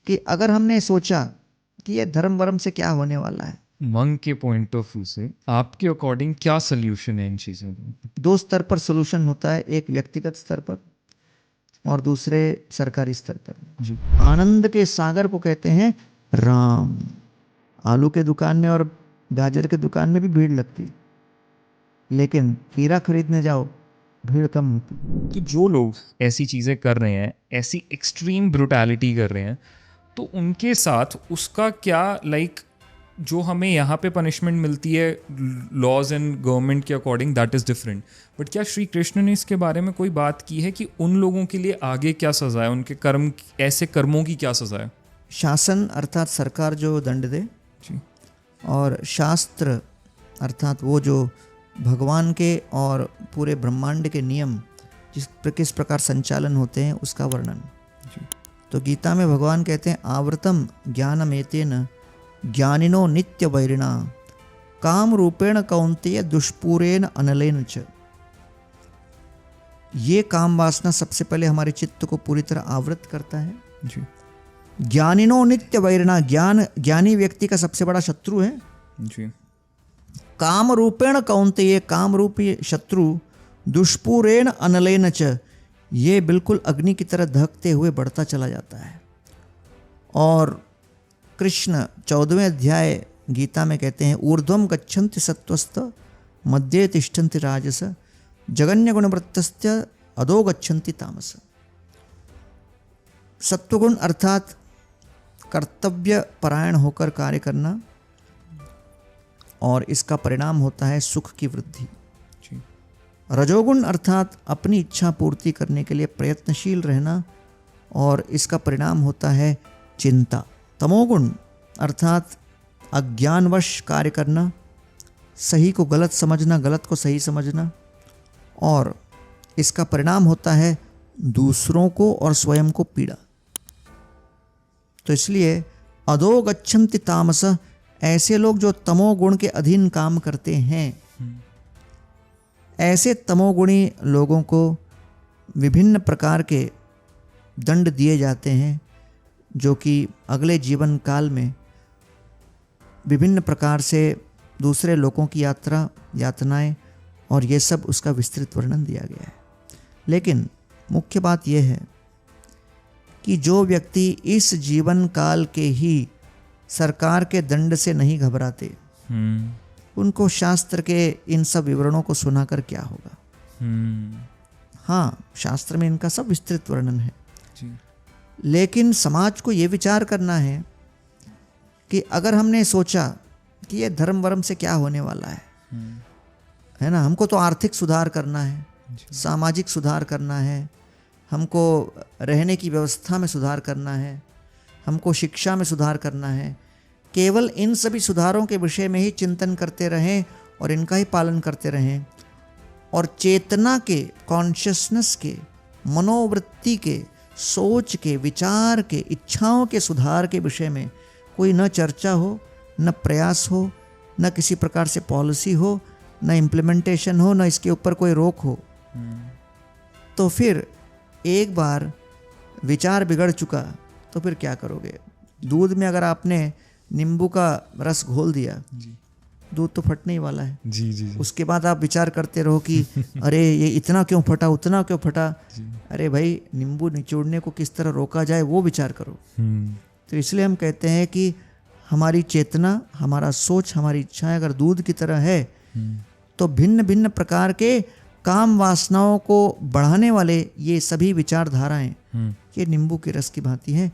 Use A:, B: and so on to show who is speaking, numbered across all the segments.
A: कि अगर हमने सोचा कि ये धर्म वर्म से क्या होने वाला है,
B: मंग के पॉइंट ऑफ व्यू से आपके अकॉर्डिंग क्या सोल्यूशन है इन चीज़ों का?
A: दो स्तर पर सोल्यूशन होता है, एक व्यक्तिगत स्तर पर और दूसरे सरकारी स्तर पर।
B: जी।
A: आनंद के सागर को कहते हैं राम। आलू के दुकान में और गाजर के दुकान में भी भीड़ लगती है, लेकिन हीरा खरीदने जाओ भीड़ कम होती।
B: तो जो लोग ऐसी चीज़ें कर रहे हैं, ऐसी एक्सट्रीम ब्रुटैलिटी कर रहे हैं, तो उनके साथ उसका क्या जो हमें यहाँ पे पनिशमेंट मिलती है लॉज एंड गवर्नमेंट के according, that is different, but क्या श्री कृष्ण ने इसके बारे में कोई बात की है कि उन लोगों के लिए आगे क्या सज़ा है, उनके कर्म, ऐसे कर्मों की क्या सज़ा है?
A: शासन अर्थात सरकार जो दंड दे,
B: जी।
A: और शास्त्र अर्थात वो जो भगवान के और पूरे ब्रह्मांड के नियम किस प्रकार संचालन होते हैं उसका वर्णन।
B: जी।
A: तो गीता में भगवान कहते हैं आवृतम ज्ञानमेतेन ज्ञानिनो नित्य वैरिणा काम रूपेण कौन्तेय दुष्पूरेण अनलेन च। ये काम वासना सबसे पहले हमारे चित्त को पूरी तरह आवृत करता है।
B: जी।
A: ज्ञानिनो नित्य वैरिणा, ज्ञानी व्यक्ति का सबसे बड़ा शत्रु है।
B: जी।
A: काम रूपेण कौन्तेय, काम रूपी शत्रु दुष्पूरेण अनलेन च, ये बिल्कुल अग्नि की तरह दहकते हुए बढ़ता चला जाता है। और कृष्ण 14वें अध्याय गीता में कहते हैं ऊर्ध्वम गच्छन्ति सत्त्वस्त मध्ये तिष्ठन्ति राजस जगन्य गुणवृत्तस्य अधो गच्छन्ति तामस। सत्वगुण अर्थात कर्तव्य परायण होकर कार्य करना, और इसका परिणाम होता है सुख की वृद्धि।
B: जी।
A: रजोगुण अर्थात अपनी इच्छा पूर्ति करने के लिए प्रयत्नशील रहना, और इसका परिणाम होता है चिंता। तमोगुण अर्थात अज्ञानवश कार्य करना, सही को गलत समझना, गलत को सही समझना, और इसका परिणाम होता है दूसरों को और स्वयं को पीड़ा। तो इसलिए अधो गच्छन्ति तामस, ऐसे लोग जो तमोगुण के अधीन काम करते हैं, ऐसे तमोगुणी लोगों को विभिन्न प्रकार के दंड दिए जाते हैं, जो कि अगले जीवन काल में विभिन्न प्रकार से दूसरे लोगों की यातनाएं, और ये सब उसका विस्तृत वर्णन दिया गया है। लेकिन मुख्य बात यह है कि जो व्यक्ति इस जीवन काल के ही सरकार के दंड से नहीं घबराते, उनको शास्त्र के इन सब विवरणों को सुनाकर क्या होगा। हाँ, शास्त्र में इनका सब विस्तृत वर्णन है।
B: जी।
A: लेकिन समाज को ये विचार करना है कि अगर हमने सोचा कि ये धर्म वर्म से क्या होने वाला है ना, हमको तो आर्थिक सुधार करना है, सामाजिक सुधार करना है, हमको रहने की व्यवस्था में सुधार करना है, हमको शिक्षा में सुधार करना है, केवल इन सभी सुधारों के विषय में ही चिंतन करते रहें और इनका ही पालन करते रहें, और चेतना के, कॉन्शियसनेस के, मनोवृत्ति के, सोच के, विचार के, इच्छाओं के सुधार के विषय में कोई न चर्चा हो, न प्रयास हो, न किसी प्रकार से पॉलिसी हो, न इम्प्लीमेंटेशन हो, न इसके ऊपर कोई रोक हो, तो फिर एक बार विचार बिगड़ चुका तो फिर क्या करोगे। दूध में अगर आपने नींबू का रस घोल दिया, दूध तो फटने ही वाला है।
B: जी। जी।
A: उसके बाद आप विचार करते रहो कि अरे ये इतना क्यों फटा, उतना क्यों फटा। अरे भाई, नींबू निचोड़ने को किस तरह रोका जाए वो विचार करो। तो इसलिए हम कहते हैं कि हमारी चेतना, हमारा सोच, हमारी इच्छाएं अगर दूध की तरह है, तो भिन्न भिन्न प्रकार के काम वासनाओं को बढ़ाने वाले ये सभी विचारधाराएं ये नींबू के रस की भांति हैं,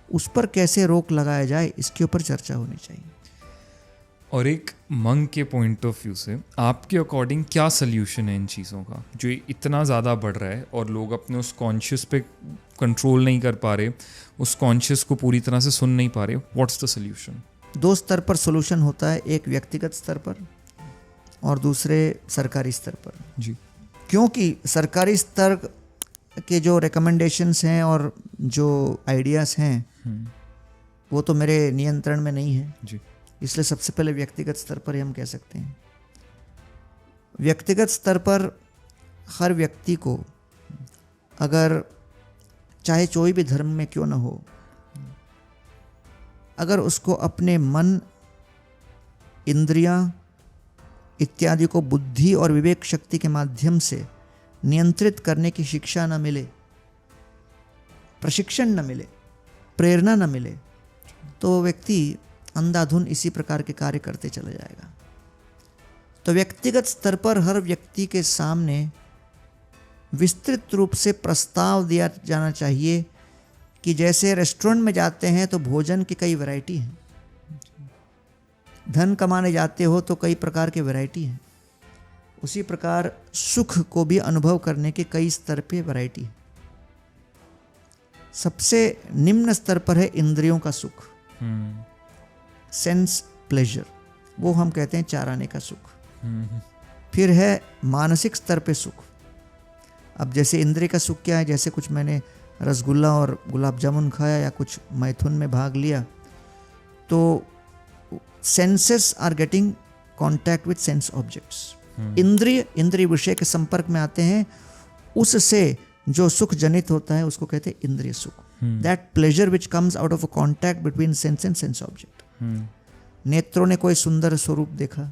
A: उस पर कैसे रोक लगाया जाए, इसके ऊपर चर्चा होनी चाहिए।
B: और एक मंग के पॉइंट ऑफ व्यू से आपके अकॉर्डिंग क्या सल्यूशन है इन चीज़ों का, जो इतना ज़्यादा बढ़ रहा है और लोग अपने उस कॉन्शियस पे कंट्रोल नहीं कर पा रहे, उस कॉन्शियस को पूरी तरह से सुन नहीं पा रहे, व्हाट्स द सल्यूशन?
A: दो स्तर पर सॉल्यूशन होता है, एक व्यक्तिगत स्तर पर और दूसरे सरकारी स्तर पर।
B: जी।
A: क्योंकि सरकारी स्तर के जो रिकमेंडेशंस हैं और जो आइडियाज़ हैं वो तो मेरे नियंत्रण में नहीं है
B: जी।
A: इसलिए सबसे पहले व्यक्तिगत स्तर पर ही हम कह सकते हैं। व्यक्तिगत स्तर पर हर व्यक्ति को, अगर चाहे कोई भी धर्म में क्यों न हो, अगर उसको अपने मन, इंद्रियां इत्यादि को बुद्धि और विवेक शक्ति के माध्यम से नियंत्रित करने की शिक्षा न मिले, प्रशिक्षण न मिले, प्रेरणा न मिले, तो व्यक्ति अंधाधुन इसी प्रकार के कार्य करते चला जाएगा। तो व्यक्तिगत स्तर पर हर व्यक्ति के सामने विस्तृत रूप से प्रस्ताव दिया जाना चाहिए कि जैसे रेस्टोरेंट में जाते हैं तो भोजन की कई वैरायटी हैं, धन कमाने जाते हो तो कई प्रकार के वैरायटी हैं, उसी प्रकार सुख को भी अनुभव करने के कई स्तर पे वैरायटी है। सबसे निम्न स्तर पर है इंद्रियों का सुख, सेंस प्लेजर, वो हम कहते हैं 4 आने का सुख। फिर है मानसिक स्तर पे सुख। अब जैसे इंद्रिय का सुख क्या है, जैसे कुछ मैंने रसगुल्ला और गुलाब जामुन खाया या कुछ मैथुन में भाग लिया, तो senses are getting contact with sense objects. इंद्रिय विषय के संपर्क में आते हैं, उससे जो सुख जनित होता है उसको कहते हैं इंद्रिय सुख। That pleasure which comes out of a contact between sense and sense object. नेत्रों ने कोई सुंदर स्वरूप देखा,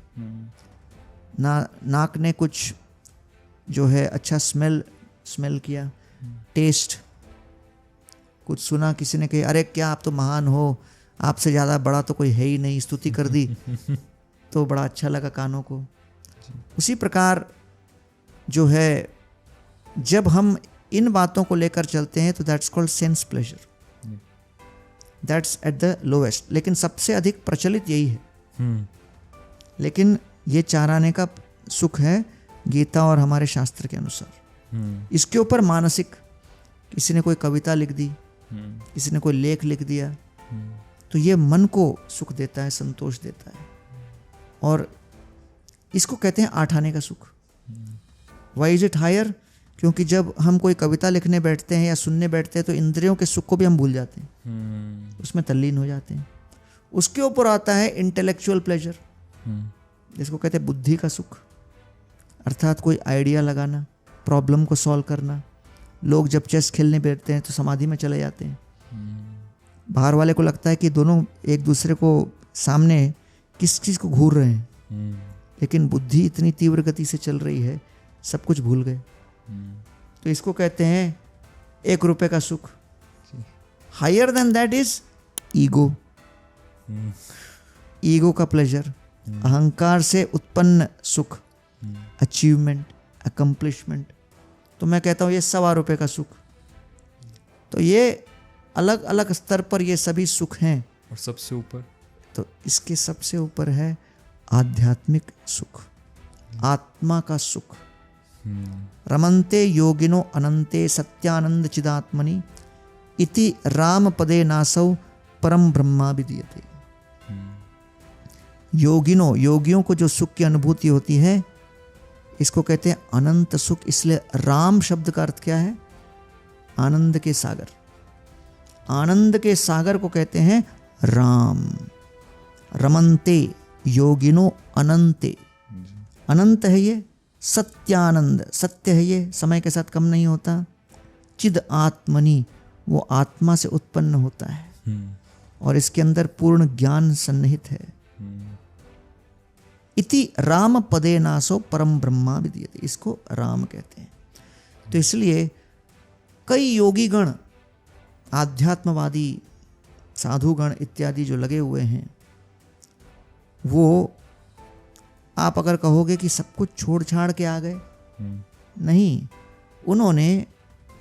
A: नाक ने कुछ जो है अच्छा स्मेल किया, टेस्ट कुछ सुना, किसी ने कहा अरे क्या आप तो महान हो, आपसे ज़्यादा बड़ा तो कोई है ही नहीं, स्तुति कर दी तो बड़ा अच्छा लगा कानों को। उसी प्रकार जो है जब हम इन बातों को लेकर चलते हैं तो that's called sense pleasure, that's at the lowest. लेकिन सबसे अधिक प्रचलित यही है। लेकिन ये 4 आने का सुख है गीता और हमारे शास्त्र के अनुसार। इसके ऊपर मानसिक, किसी ने कोई कविता लिख दी, किसी ने कोई लेख लिख दिया, तो ये मन को सुख देता है, संतोष देता है, और इसको कहते हैं 8 आने का सुख। Why is it higher? क्योंकि जब हम कोई कविता लिखने बैठते हैं या सुनने बैठते हैं तो इंद्रियों के सुख को भी हम भूल जाते हैं, उसमें तल्लीन हो जाते हैं। उसके ऊपर आता है इंटेलेक्चुअल प्लेजर, जिसको कहते हैं बुद्धि का सुख, अर्थात कोई आइडिया लगाना, प्रॉब्लम को सॉल्व करना। लोग जब चेस खेलने बैठते हैं तो समाधि में चले जाते हैं। बाहर वाले को लगता है कि दोनों एक दूसरे को सामने किस चीज़ को घूर रहे हैं, लेकिन बुद्धि इतनी तीव्र गति से चल रही है, सब कुछ भूल गए। तो इसको कहते हैं 1 रुपए का सुख। Higher then that is ego, ego का प्लेजर, अहंकार से उत्पन्न सुख, अचीवमेंट, अकम्प्लिशमेंट। तो मैं कहता हूँ ये 1.25 रुपए का सुख। तो ये अलग अलग स्तर पर ये सभी सुख हैं।
B: और सबसे ऊपर,
A: तो इसके सबसे ऊपर है आध्यात्मिक सुख, आत्मा का सुख। रमन्ते योगिनो अनंते सत्यानंद चिदात्मनि इति राम पदे नासौ परम ब्रह्मा विदीयते। योगियों को जो सुख की अनुभूति होती है इसको कहते हैं अनंत सुख। इसलिए राम शब्द का अर्थ क्या है? आनंद के सागर। आनंद के सागर को कहते हैं राम। रमन्ते योगिनो अनंते, अनंत है ये, सत्यानंद, सत्य है ये, समय के साथ कम नहीं होता। चिद आत्मनि, वो आत्मा से उत्पन्न होता है और इसके अंदर पूर्ण ज्ञान सन्निहित है। इति राम पदे नासो परम ब्रह्मा विदीयते, इसको राम कहते हैं। तो इसलिए कई योगी गण, आध्यात्मवादी साधुगण इत्यादि जो लगे हुए हैं, वो आप अगर कहोगे कि सब कुछ छोड़ छाड़ के आ गए, नहीं, उन्होंने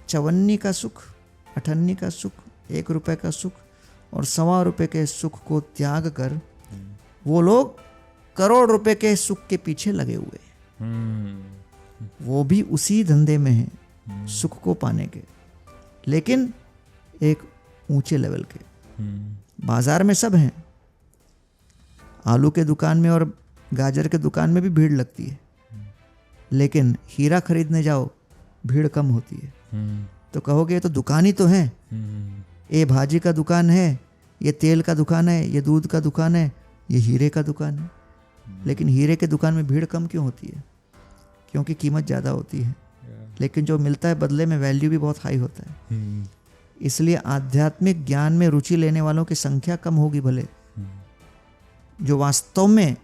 A: 54 का सुख, 58 का सुख, 1 रुपए का सुख और 1.25 रुपए के सुख को त्याग कर वो लोग करोड़ रुपए के सुख के पीछे लगे हुए हैं। वो भी उसी धंधे में हैं, सुख को पाने के, लेकिन एक ऊंचे लेवल के। बाजार में सब हैं, आलू के दुकान में और गाजर के दुकान में भी भीड़ लगती है, लेकिन हीरा खरीदने जाओ भीड़ कम होती है। तो कहोगे ये तो दुकान ही तो है, ये भाजी का दुकान है, ये तेल का दुकान है, ये दूध का दुकान है, ये हीरे का दुकान है। लेकिन हीरे के दुकान में भीड़ कम क्यों होती है? क्योंकि कीमत ज़्यादा होती है, लेकिन जो मिलता है बदले में वैल्यू भी बहुत हाई होता है। इसलिए आध्यात्मिक ज्ञान में रुचि लेने वालों की संख्या कम होगी भले, जो वास्तव में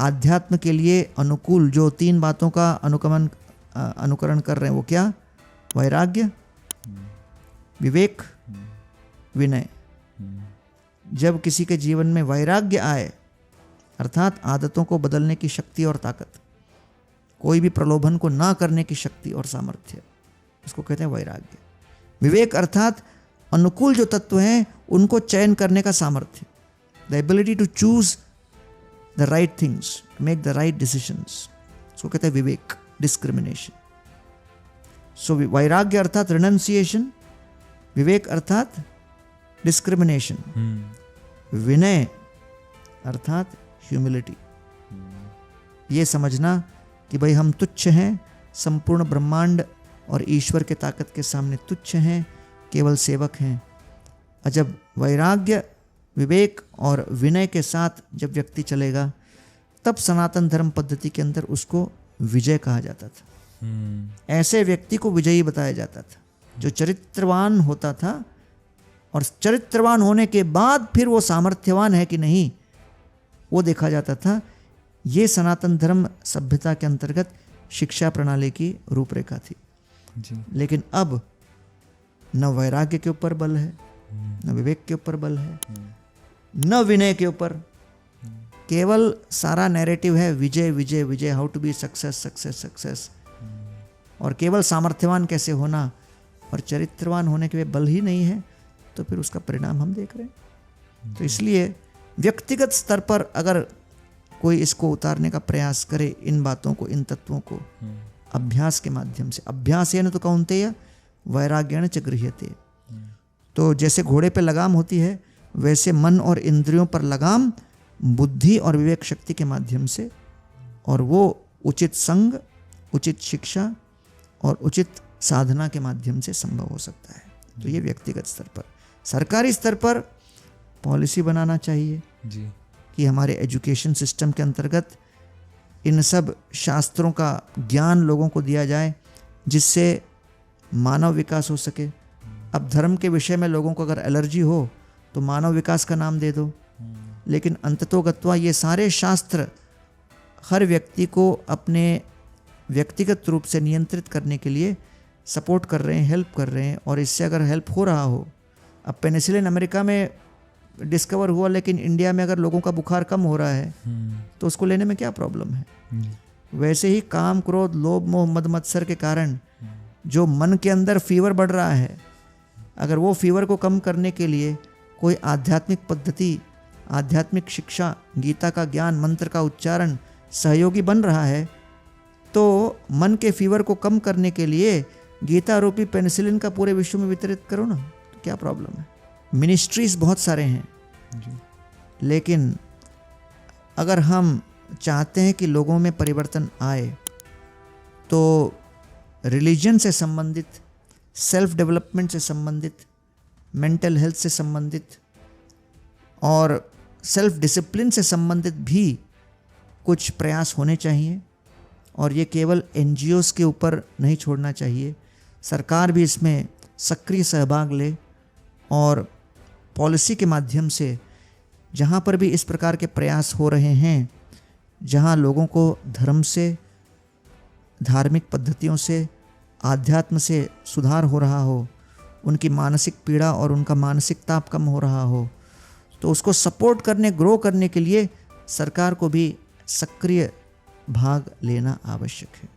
A: आध्यात्म के लिए अनुकूल जो 3 बातों का अनुकरण कर रहे हैं, वो क्या? वैराग्य, विवेक, विनय। जब किसी के जीवन में वैराग्य आए, अर्थात आदतों को बदलने की शक्ति और ताकत, कोई भी प्रलोभन को ना करने की शक्ति और सामर्थ्य, उसको कहते हैं वैराग्य। विवेक अर्थात अनुकूल जो तत्व हैं उनको चयन करने का सामर्थ्य, the ability to choose the right things, make the right decisions, उसको कहते हैं विवेक, डिस्क्रिमिनेशन। सो वैराग्य अर्थात रिनंसिएशन, विवेक अर्थात डिस्क्रिमिनेशन, विनय अर्थात ह्यूमिलिटी। ये समझना कि भाई हम तुच्छ हैं, संपूर्ण ब्रह्मांड और ईश्वर के ताकत के सामने तुच्छ हैं, केवल सेवक हैं। और जब वैराग्य, विवेक और विनय के साथ जब व्यक्ति चलेगा, तब सनातन धर्म पद्धति के अंदर उसको विजय कहा जाता था। ऐसे व्यक्ति को विजयी बताया जाता था जो चरित्रवान होता था, और चरित्रवान होने के बाद फिर वो सामर्थ्यवान है कि नहीं, वो देखा जाता था। ये सनातन धर्म सभ्यता के अंतर्गत शिक्षा प्रणाली की रूपरेखा थी जी। लेकिन अब न वैराग्य के ऊपर बल है, न विवेक के ऊपर बल है, न विनय के ऊपर, केवल सारा नैरेटिव है विजय विजय विजय, how to be success success success, और केवल सामर्थ्यवान कैसे होना, और चरित्रवान होने के लिए बल ही नहीं है, तो फिर उसका परिणाम हम देख रहे हैं। तो इसलिए व्यक्तिगत स्तर पर अगर कोई इसको उतारने का प्रयास करे, इन बातों को, इन तत्वों को अभ्यास के माध्यम से, अभ्यासेन तो कौन्तेय वैराग्येण च गृह्यते, तो जैसे घोड़े पे लगाम होती है, वैसे मन और इंद्रियों पर लगाम बुद्धि और विवेक शक्ति के माध्यम से, और वो उचित संग, उचित शिक्षा और उचित साधना के माध्यम से संभव हो सकता है। तो ये व्यक्तिगत स्तर पर। सरकारी स्तर पर पॉलिसी बनाना चाहिए जी, कि हमारे एजुकेशन सिस्टम के अंतर्गत इन सब शास्त्रों का ज्ञान लोगों को दिया जाए, जिससे मानव विकास हो सके। अब धर्म के विषय में लोगों को अगर एलर्जी हो तो मानव विकास का नाम दे दो, लेकिन अंततोगत्वा ये सारे शास्त्र हर व्यक्ति को अपने व्यक्तिगत रूप से नियंत्रित करने के लिए सपोर्ट कर रहे हैं, हेल्प कर रहे हैं। और इससे अगर हेल्प हो रहा हो, अब पेनिसिलिन अमेरिका में डिस्कवर हुआ, लेकिन इंडिया में अगर लोगों का बुखार कम हो रहा है तो उसको लेने में क्या प्रॉब्लम है। वैसे ही काम, क्रोध, लोभ, मोह, मद, मत्सर के कारण जो मन के अंदर फीवर बढ़ रहा है, अगर वो फीवर को कम करने के लिए कोई आध्यात्मिक पद्धति, आध्यात्मिक शिक्षा, गीता का ज्ञान, मंत्र का उच्चारण सहयोगी बन रहा है, तो मन के फीवर को कम करने के लिए गीता रूपी पेनिसिलिन का पूरे विश्व में वितरित करो ना, तो क्या प्रॉब्लम है। मिनिस्ट्रीज बहुत सारे हैं जी। लेकिन अगर हम चाहते हैं कि लोगों में परिवर्तन आए, तो रिलीजन से संबंधित, सेल्फ डेवलपमेंट से संबंधित, मेंटल हेल्थ से संबंधित और सेल्फ डिसिप्लिन से संबंधित भी कुछ प्रयास होने चाहिए। और ये केवल NGOs के ऊपर नहीं छोड़ना चाहिए, सरकार भी इसमें सक्रिय सहभाग ले, और पॉलिसी के माध्यम से जहाँ पर भी इस प्रकार के प्रयास हो रहे हैं, जहाँ लोगों को धर्म से, धार्मिक पद्धतियों से, आध्यात्म से सुधार हो रहा हो, उनकी मानसिक पीड़ा और उनका मानसिक ताप कम हो रहा हो, तो उसको सपोर्ट करने, ग्रो करने के लिए सरकार को भी सक्रिय भाग लेना आवश्यक है।